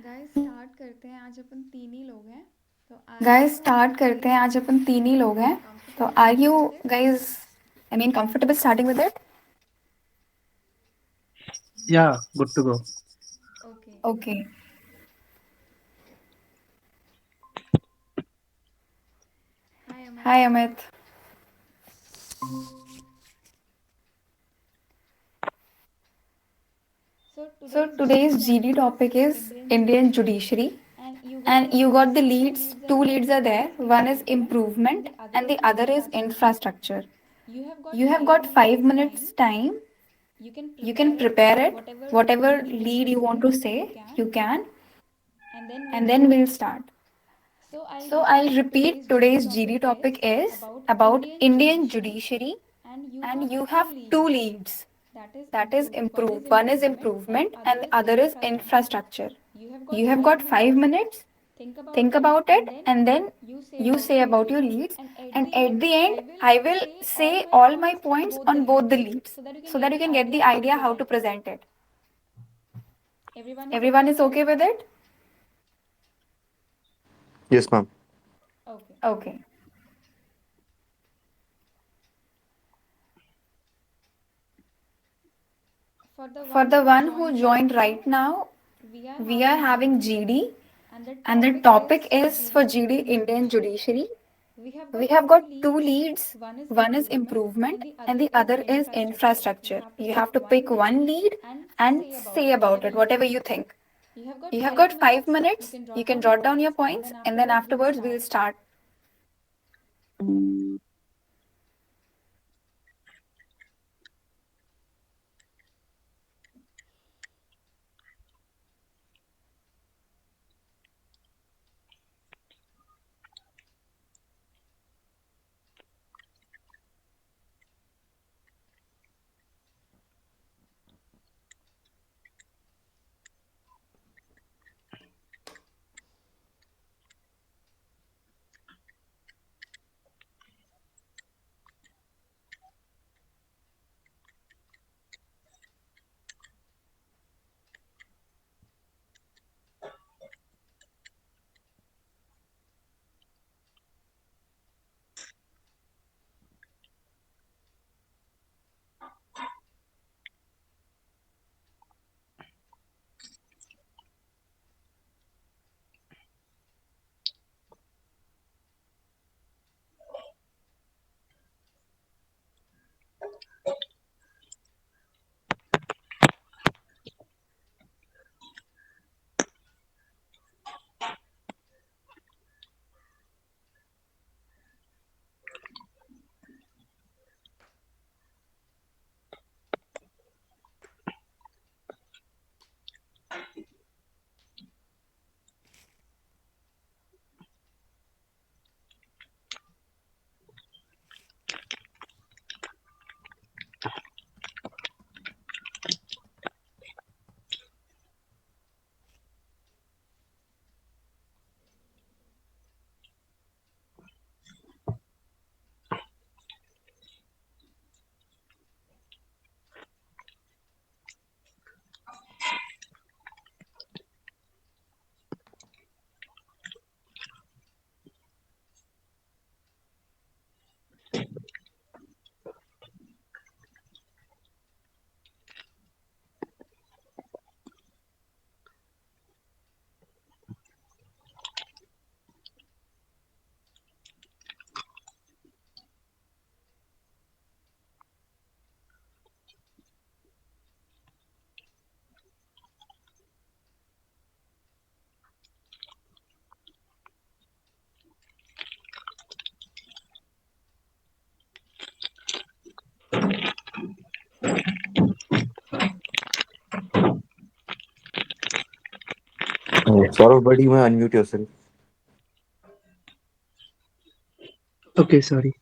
Guys start करते हैं। आज अपन तीन ही लोग हैं। तो आर गाइस यू स्टार्ट करते हैं। आज अपन तीन ही लोग हैं। तो comfortable are you starting with it? Guys comfortable starting with it? Yeah, good to go. Okay. Okay. Hi Amit. Hi Amit. So So today's GD today's GD topic is topic is Indian Indian judiciary judiciary, and you got the and you got the leads. Two leads. Leads are Two there. leads are one there. Is One is improvement and improvement, the other and the is other is infrastructure. infrastructure. You have got You have 5 got five minutes minutes time. time. You can You can prepare it, prepare it. whatever Whatever lead you want lead to you say, want to say, you can, you can, and then we'll and then start. we'll start. So I'll So I'll repeat, repeat. today's GD Today's topic GD is topic is about about Indian Indian judiciary, judiciary, and you and have you two have two leads. leads. That is That is improve. One is improve. One is improvement and improvement, other and the is other is infrastructure. infrastructure. You have got You have 5 got five minutes. minutes. Think about Think it, about and it, then and then you say you about say your about leads. your leads. And at And the at end, the I end, will I will say all say my all my points on points both the on both the leads leads, so that you can so get that you the can get idea the how to idea how to present it. present it. Everyone is Everyone okay is with okay it? with it? Yes, ma'am. Okay. Okay. For the For one the who one who joined right joined now, right now, we are we are having having GD, GD, and the and the topic topic is for is for GD GD Indian Indian Judiciary. Judiciary. We have We got have two got two leads. leads. One is One is improvement and improvement, the and other the is other is infrastructure. You infrastructure. have to You pick have to pick one lead one lead and and say about say it, about whatever it, you whatever think. you think. You have got You have 5 got five minutes. You minutes. can You jot can down your jot down your points, and points, then and then afterwards we'll afterwards start. we'll start. Saurav, buddy, you may unmute yourself. Okay, sorry.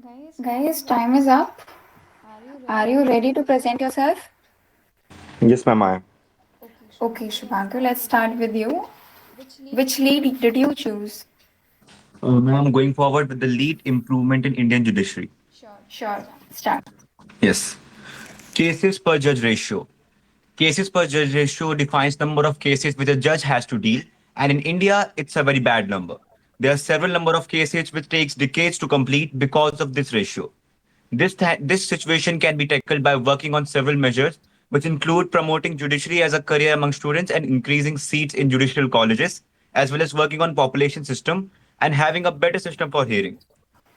Guys, time is up. Are you ready to present yourself? Yes, ma'am, I am. Okay, Shubhankar, let's start with you. Which lead did you choose? Ma'am, I'm going forward with the lead improvement in Indian judiciary. Sure, start. Yes. Cases per judge ratio. Cases per judge ratio defines number of cases which a judge has to deal, and in India, it's a very bad number. There are several number of cases which takes decades to complete because of this ratio. This situation can be tackled by working on several measures, which include promoting judiciary as a career among students and increasing seats in judicial colleges, as well as working on population system and having a better system for hearing.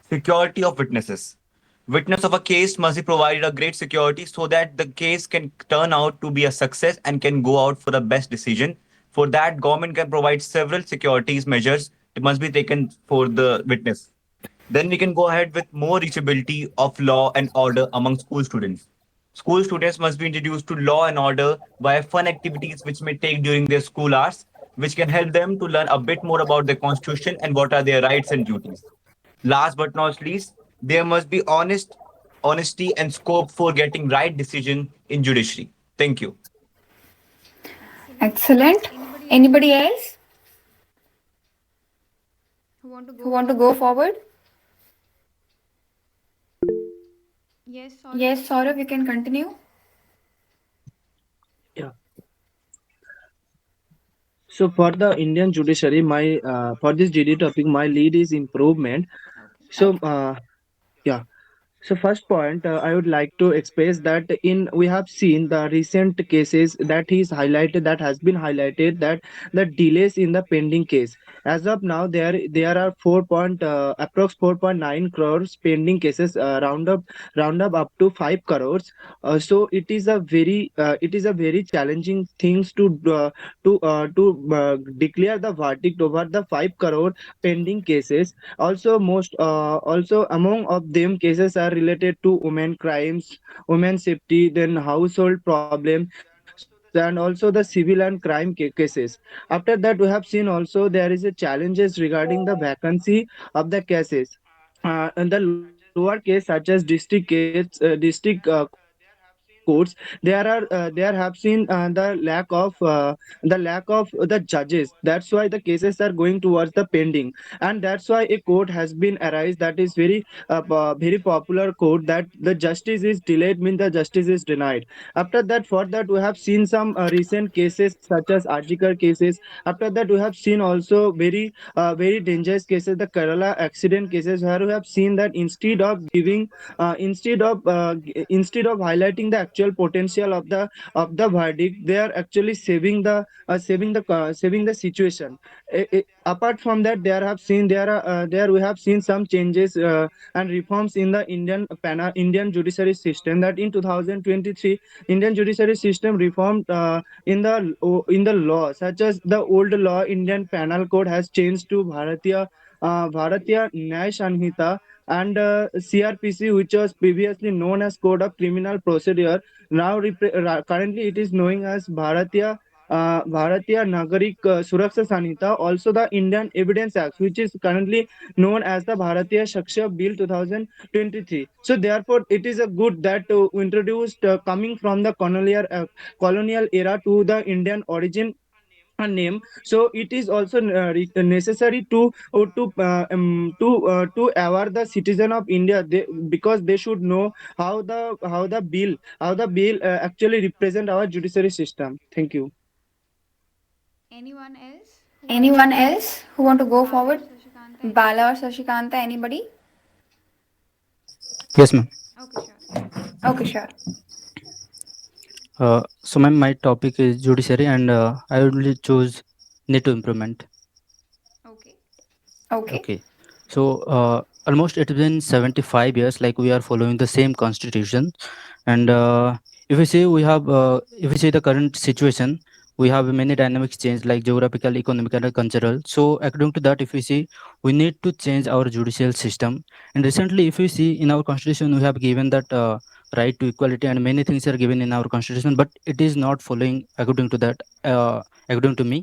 Security of witnesses. Witness of a case must be provided a great security so that the case can turn out to be a success and can go out for the best decision. For that, government can provide several securities measures that must be taken for the witness. Then we can go ahead with more reachability of law and order among school students. School students must be introduced to law and order via fun activities which may take during their school hours, which can help them to learn a bit more about the constitution and what are their rights and duties. Last but not least, there must be honesty and scope for getting right decision in judiciary. Thank you. Excellent. Anybody else who want to go forward? Yes, Saurav, you can continue. Yeah. So for the Indian judiciary, my for this GD topic, my lead is improvement. So yeah. So first point, I would like to express that in we have seen the recent cases that has been highlighted that the delays in the pending case. As of now, there are approx 4.9 crores pending cases, round up to 5 crores. So it is a very challenging things to declare the verdict over the 5 crore pending cases. Also among of them cases are related to women crimes, women safety, then household problem, and also the civil and crime cases. After that, we have seen also there is a challenges regarding the vacancy of the cases. And the lower case such as district courts, there have seen the lack of the judges. That's why the cases are going towards the pending, and that's why a court has been arised that is very popular court, that the justice is delayed means the justice is denied. After that, for that we have seen some recent cases such as article cases. After that, we have seen also very dangerous cases, the Kerala accident cases, where we have seen that instead of highlighting the actual potential of the verdict, they are actually saving the situation. Apart from that, there we have seen some changes and reforms in the Indian judiciary system, that in 2023 Indian judiciary system reformed in the law, such as the old law Indian Penal Code has changed to Bharatiya Nyaya Sanhita, and CRPC, which was previously known as Code of Criminal Procedure, currently it is known as Bharatiya Nagarik Suraksha Sanhita. Also, the Indian Evidence Act, which is currently known as the Bharatiya Shaksha Bill 2023. So, therefore, it is a good that introduced coming from the colonial era to the Indian origin a name. So it is also necessary to aware the citizen of India, because they should know how the bill actually represent our judiciary system. Thank you. Anyone else who want to go forward? Bala or Sashikanta, anybody? Yes, ma'am. Okay, sure. So, ma'am, my topic is judiciary, and I will choose need to improvement. Okay. Okay. So, almost it's been 75 years, like we are following the same constitution, and if we see the current situation, we have many dynamics change like geographical, economic, and cultural. So, according to that, if we see, we need to change our judicial system. And recently, if we see in our constitution, we have given that right to equality, and many things are given in our constitution, but it is not following according to that. According to me,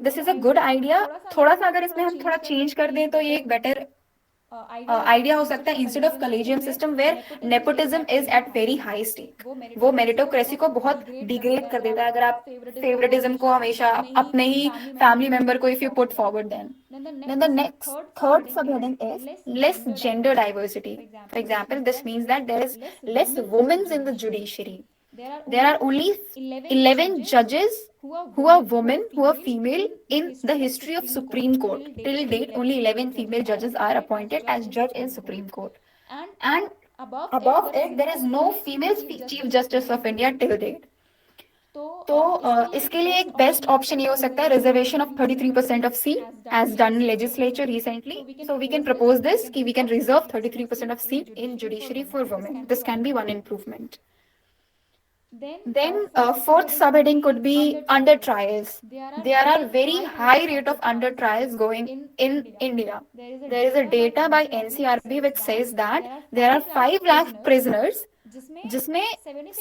this is a good idea. थोड़ा सा अगर इसमें हम थोड़ा change कर दें तो ये एक better आइडिया हो सकता है instead of collegium system where nepotism is at very high stake. वो मेरिटोक्रेसी को बहुत डिग्रेड कर देता है अगर आप फेवरेटिज्म को हमेशा अपने ही फैमिली मेंबर को if you put forward. Then the next third subheading is less gender diversity. For example, this means that there is less women in the judiciary. There are only 11 judges who are women, who are female in the history of Supreme Court. Till date, only 11 female judges are appointed as judge in Supreme Court. And Above it, there is no female Chief Justice of India till date. तो इसके लिए एक best option ये हो सकता है reservation of 33% of seat as done in legislature recently. So we can propose this कि we can reserve 33% of seat in judiciary for women. This can be one improvement. Then fourth subheading could be under trials. There are very high rate of under trials going in India. There is a data by NCRB which says that there are 5 lakh prisoners जिसमें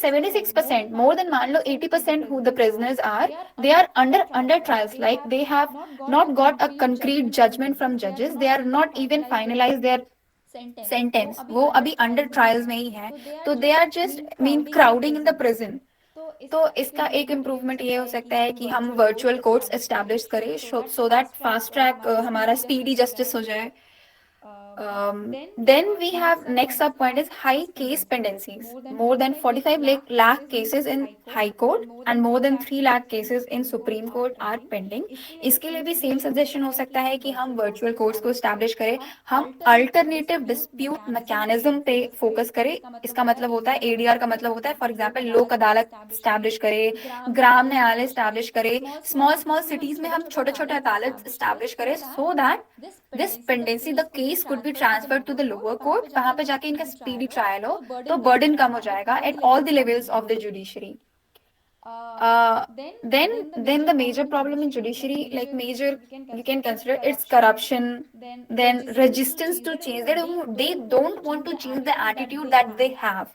76% more than मान लो 80% who the prisoners are, they are under trials, like they have not got a concrete judgment from judges, they are not even finalized their sentence, वो अभी under trials में ही है. तो they are just mean crowding in the prison. तो इसका एक improvement ये हो सकता है कि हम वर्चुअल कोर्ट्स एस्टैब्लिश करें सो दैट फास्ट ट्रैक हमारा स्पीडी जस्टिस हो जाए. Then we have next sub point is high case pendencies. More than 45 lakh cases in High Court and more than 3 lakh cases in Supreme Court are pending. इसके लिए भी same suggestion हो सकता है कि हम वर्चुअल कोर्ट्स को establish करें, हम अल्टरनेटिव डिस्प्यूट मैकेनिज्म पे फोकस करें. इसका मतलब होता है एडीआर का मतलब होता है फॉर एग्जांपल लोक अदालत एस्टैब्लिश करें, ग्राम न्यायालय एस्टैब्लिश करें, स्मॉल सिटीज में हम छोटे छोटे अदालत एस्टैब्लिश करें so that this pendency the case could be transferred to the lower court. वहां पे जाके इनका स्पीडी ट्रायल हो तो बर्डन कम हो जाएगा at all the levels of the judiciary. Then the major problem in judiciary, like major you can consider, it's corruption, then resistance to change. They don't want to change the attitude that they have.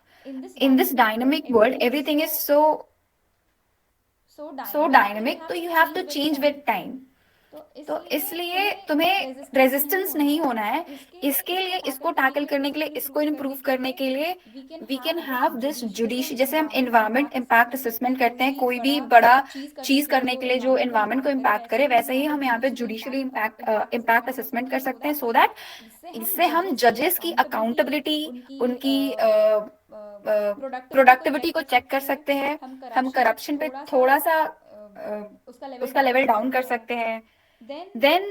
In this dynamic world, everything is so dynamic, so you have to change with time. तो इसलिए तुम्हें resistance नहीं होना है. इसके लिए इसको tackle करने के लिए, इसको इम्प्रूव करने के लिए we can have this judiciary. जैसे हम एनवायरमेंट इम्पैक्ट असेसमेंट करते हैं कोई भी बड़ा चीज करने के लिए जो एनवायरमेंट को इम्पैक्ट करे, वैसे ही हम यहाँ पे जुडिशरी इम्पैक्ट असेसमेंट कर सकते हैं सो दैट इससे हम जजेस की अकाउंटेबिलिटी, उनकी प्रोडक्टिविटी को चेक कर सकते हैं, हम करप्शन पे थोड़ा सा उसका लेवल डाउन कर सकते हैं. Then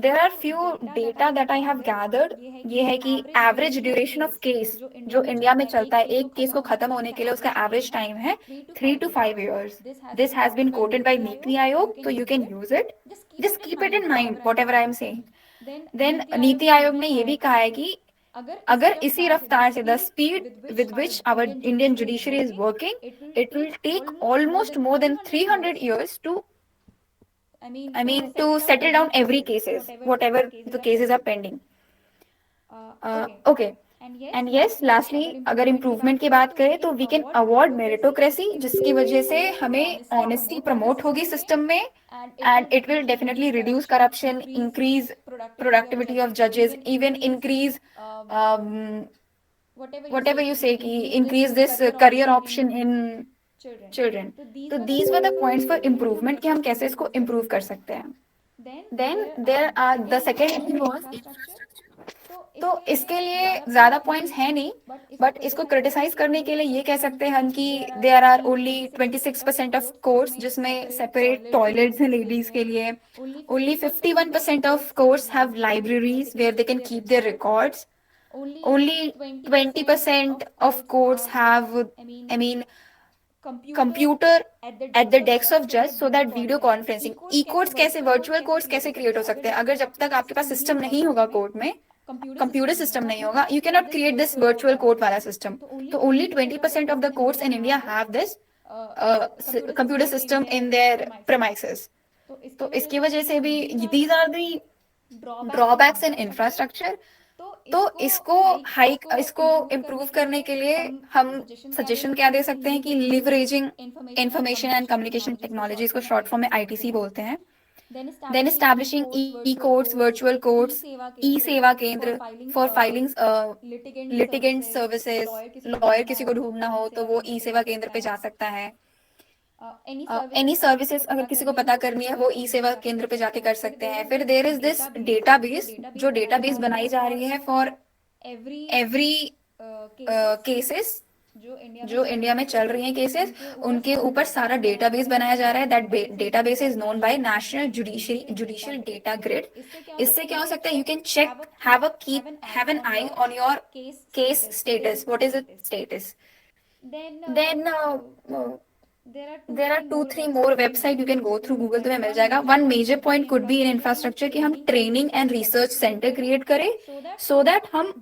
there are few data that I have gathered. ये है कि एवरेज ड्यूरेशन ऑफ केस जो इंडिया में चलता है, एक केस को खत्म होने के लिए उसका एवरेज टाइम है 3 to 5 years. This has been quoted by NITI Aayog, तो you can use it. Just keep it in mind whatever I am saying. Then NITI Aayog ने ये भी कहा है कि अगर इसी रफ्तार से the speed with which our Indian judiciary is working, it will take almost more than 300 years to to settle down every cases, whatever the cases are pending. Okay. And yes, lastly, अगर improvement की बात करें तो we can award meritocracy, जिसकी वजह से हमें honesty promote होगी सिस्टम में, and it will definitely reduce corruption, increase productivity of जजेस, even increase whatever you say कि increase this career option in children. तो these were the points for improvement कि हम कैसे इसको improve कर सकते हैं. Then there are the second thing was तो इसके लिए ज्यादा पॉइंट्स हैं नहीं, बट इसको क्रिटिसाइज करने के लिए ये कह सकते हैं हम कि there are only 26% of courts जिसमें सेपरेट टॉयलेट्स हैं लेडीज के लिए. Only 51% of courts have libraries where they can keep their records. Only 20% of courts have, computer at the desk of judge, so that video conferencing, e-courts कैसे, virtual courts कैसे create हो सकते हैं. अगर जब तक आपके पास सिस्टम नहीं होगा कोर्ट में, कंप्यूटर सिस्टम नहीं होगा, you cannot create this virtual court वाला सिस्टम. तो only 20% of the courts in India have this computer system in their premises. तो इसकी वजह से भी these are the drawbacks in infrastructure. तो इसको इम्प्रूव करने के लिए हम सजेशन क्या दे सकते हैं कि leveraging information and communication technologies को शॉर्ट फॉर्म में आईटीसी बोलते हैं. देन एस्टैब्लिशिंग ई कोर्ट्स, वर्चुअल कोर्ट्स, ई सेवा केंद्र for filings litigant services. Lawyer किसी को ढूंढना हो तो वो ई सेवा केंद्र पे जा सकता है. एनी सर्विसेज अगर किसी को पता करनी है वो ई सेवा केंद्र पे जाके कर सकते हैं. फिर देयर इज दिस डेटाबेस, जो डेटाबेस बनाई जा रही है फॉर एवरी केसेस जो इंडिया में चल रही हैं केसेस, उनके ऊपर सारा डेटाबेस बनाया जा रहा है. That database is known by national judicial data grid. इससे क्या हो सकता है, you can check, have an eye on your case status. What is it status? Then there are 2-3 more website you can go through. Google तुम्हें मिल जाएगा. One major point could be in infrastructure कि हम training and research center create करें, so that हम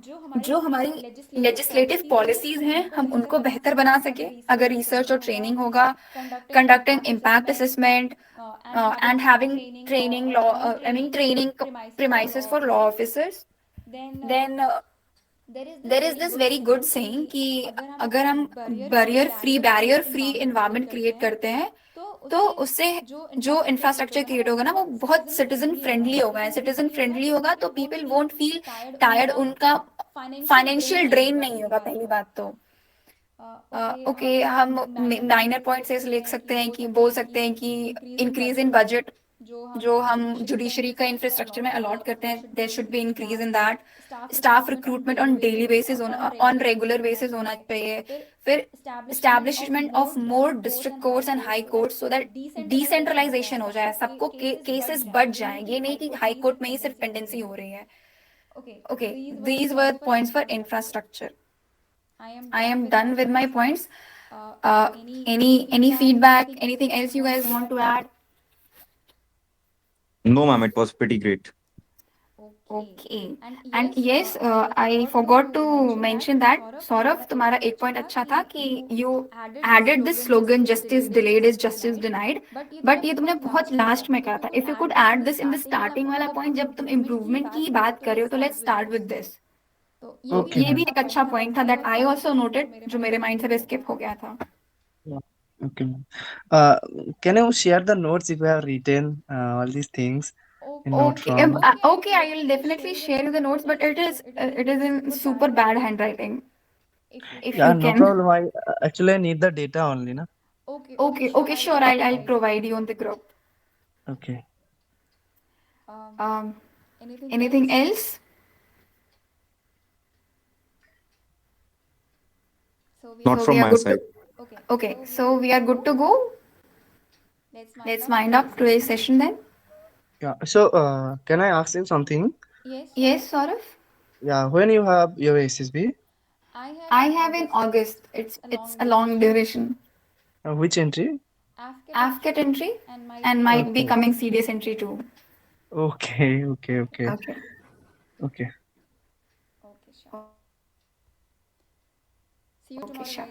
जो हमारी legislative policies हैं हम उनको बेहतर बना सके. अगर रिसर्च और ट्रेनिंग होगा, conducting impact assessment and having training law, I mean training premises for law officers. Then there is this very good saying कि अगर हम बैरियर फ्री इन्वायरमेंट क्रिएट करते हैं तो उससे जो इंफ्रास्ट्रक्चर क्रिएट होगा ना वो बहुत सिटीजन फ्रेंडली होगा. सिटीजन फ्रेंडली होगा तो पीपल वोंट फील टायर्ड, उनका फाइनेंशियल ड्रेन नहीं होगा. पहली बात तो ओके, हम माइनर पॉइंट से लिख सकते हैं कि बोल सकते हैं कि इंक्रीज इन बजट जो हम जुडिशरी का इंफ्रास्ट्रक्चर में अलॉट करते हैं, there should be increase in that. Staff recruitment on daily basis, on regular basis होना चाहिए. फिर establishment of more district courts and high courts so that decentralization हो जाए, सबको केसेस बढ़ जाए. ये नहीं कि हाई कोर्ट में ही सिर्फ पेंडेंसी हो रही है. Okay, these were points for infrastructure. I am done with my points. Any feedback? Anything else you guys want to add? No, ma'am, it was pretty great. Okay. And yes, I forgot to mention that Saurav, तुम्हारा एक point अच्छा था कि you added this slogan justice delayed is justice denied. But ये तुमने बहुत last में कहा था. If you could add this in the starting वाला पॉइंट जब तुम इम्प्रूवमेंट की बात कर रहे हो, तो let's start with this. Okay. ये भी एक अच्छा पॉइंट था that I also noted, जो मेरे माइंड से स्किप हो गया था. Okay. Can you share the notes if you have written all these things in note Okay, form? okay, I will definitely share you the notes, but it is in super bad handwriting. If Yeah, you no can. problem. Actually I need the data only, na. Okay, sure. I'll provide you on the group. Okay. Anything else? Not So from we are my good side. Okay, so we are good to go. Let's wind up today's session then. Yeah. So can I ask you something? Yes, Saurav. Yeah. When you have your SSB, I have in August. It's a long duration. which entry? AFCAT entry and might be Okay. coming CDS entry too. Okay. Okay. Okay. Okay. Okay. Okay, sure.